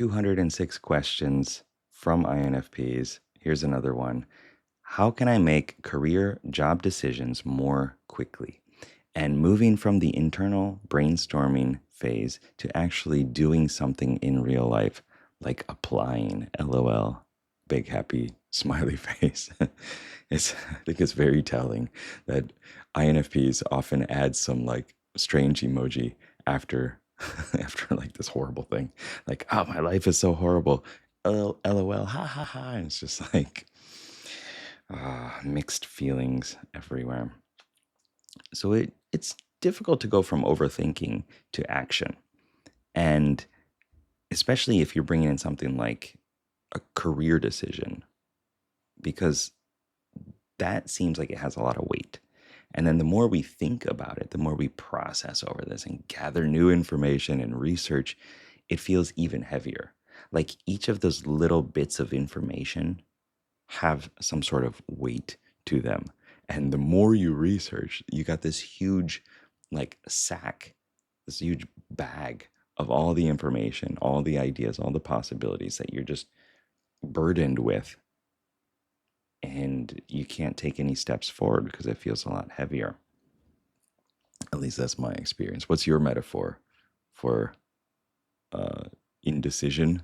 206 questions from INFPs. Here's another one. How can I make career job decisions more quickly? And moving from the internal brainstorming phase to actually doing something in real life, like applying, LOL, big happy smiley face. I think it's very telling that INFPs often add some like strange emoji after after like this horrible thing. Like, oh, my life is so horrible. LOL, ha ha ha. And it's just like mixed feelings everywhere. So it's difficult to go from overthinking to action. And especially if you're bringing in something like a career decision, because that seems like it has a lot of weight. And then the more we think about it, the more we process over this and gather new information and research, it feels even heavier. Like each of those little bits of information have some sort of weight to them. And the more you research, you got this huge like sack, this huge bag of all the information, all the ideas, all the possibilities that you're just burdened with. And you can't take any steps forward because it feels a lot heavier. At least that's my experience. What's your metaphor for indecision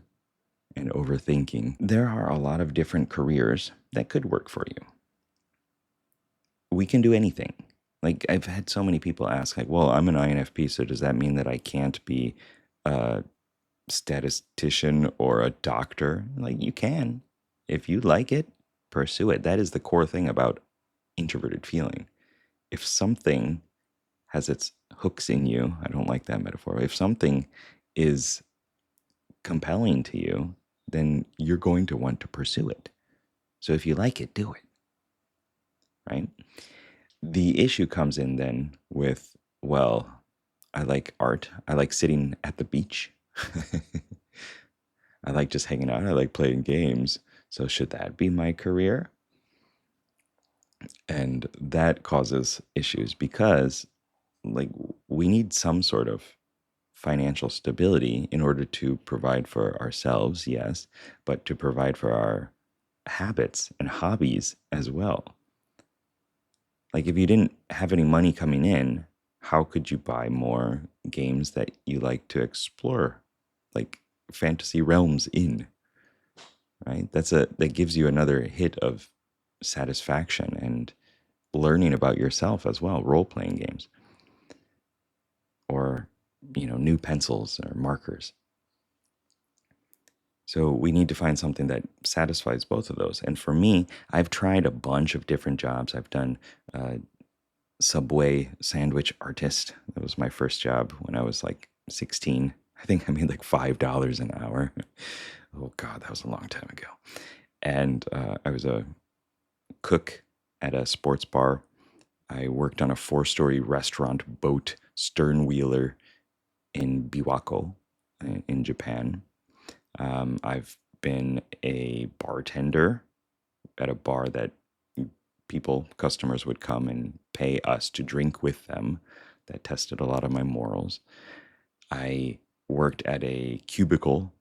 and overthinking? There are a lot of different careers that could work for you. We can do anything. Like I've had so many people ask, like, well, I'm an INFP, so does that mean that I can't be a statistician or a doctor? Like you can. If you like it, pursue it. That is the core thing about introverted feeling. If something has its hooks in you, I don't like that metaphor. If something is compelling to you, then you're going to want to pursue it. So if you like it, do it. Right? The issue comes in then with, well, I like art. I like sitting at the beach. I like just hanging out. I like playing games. So should that be my career? And that causes issues because like we need some sort of financial stability in order to provide for ourselves, yes, but to provide for our habits and hobbies as well. Like if you didn't have any money coming in, how could you buy more games that you like to explore, like fantasy realms in, right? That gives you another hit of satisfaction and learning about yourself as well, role-playing games or new pencils or markers. So we need to find something that satisfies both of those. And for me, I've tried a bunch of different jobs. I've done Subway sandwich artist. That was my first job when I was like 16. I think I made like $5 an hour. Oh God, that was a long time ago. And I was a cook at a sports bar. I worked on a 4-story restaurant boat sternwheeler in Biwako in Japan. I've been a bartender at a bar that customers would come and pay us to drink with them. That tested a lot of my morals. I worked at a cubicle,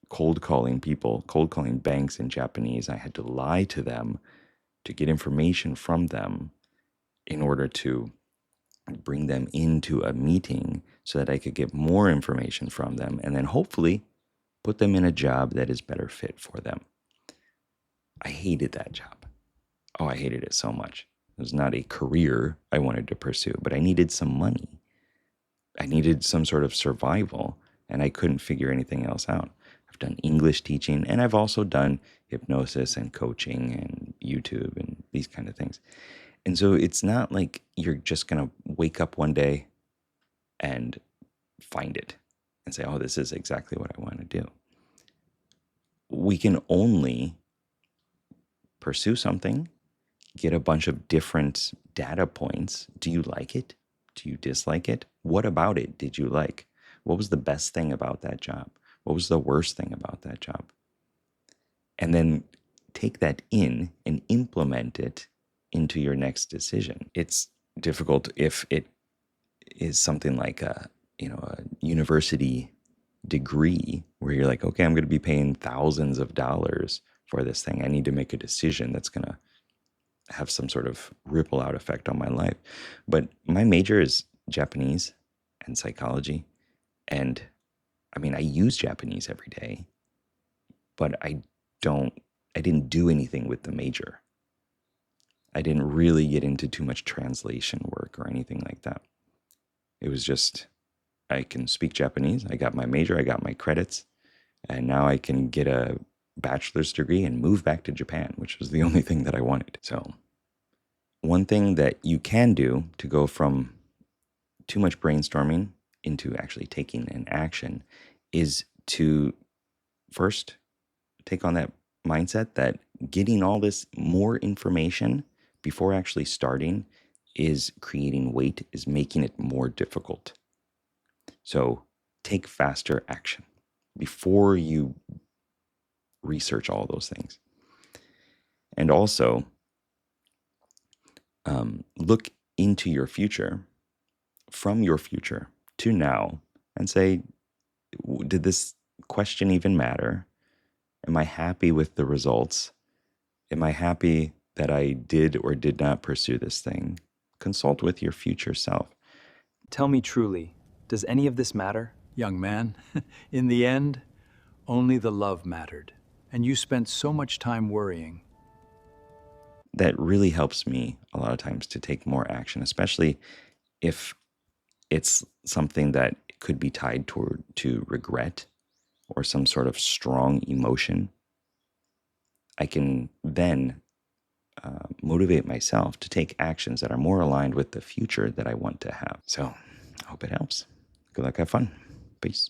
cold calling banks in Japanese. I had to lie to them to get information from them in order to bring them into a meeting so that I could get more information from them and then hopefully put them in a job that is better fit for them. I hated that job. Oh, I hated it so much. It was not a career I wanted to pursue, but I needed some money. I needed some sort of survival, and I couldn't figure anything else out. I've done English teaching, and I've also done hypnosis and coaching and YouTube and these kind of things. And so it's not like you're just going to wake up one day and find it and say, oh, this is exactly what I want to do. We can only pursue something, get a bunch of different data points. Do you like it? Do you dislike it? What about it did you like? What was the best thing about that job? What was the worst thing about that job? And then take that in and implement it into your next decision. It's difficult if it is something like a university degree where you're like, okay, I'm going to be paying thousands of dollars for this thing. I need to make a decision that's going to have some sort of ripple out effect on my life. But my major is Japanese and psychology. And I mean, I use Japanese every day, but I didn't do anything with the major. I didn't really get into too much translation work or anything like that. It was just, I can speak Japanese. I got my major, I got my credits, and now I can get a bachelor's degree and move back to Japan, which was the only thing that I wanted. So, one thing that you can do to go from too much brainstorming into actually taking an action is to first take on that mindset that getting all this more information before actually starting is creating weight, is making it more difficult. So take faster action before you research all those things. And also look into your future, from your future to now, and say, did this question even matter? Am I happy with the results? Am I happy that I did or did not pursue this thing? Consult with your future self. Tell me truly, does any of this matter? Young man, in the end, only the love mattered, and you spent so much time worrying. That really helps me a lot of times to take more action, especially if it's something that could be tied to regret or some sort of strong emotion. I can then motivate myself to take actions that are more aligned with the future that I want to have. So I hope it helps. Good luck, have fun. Peace.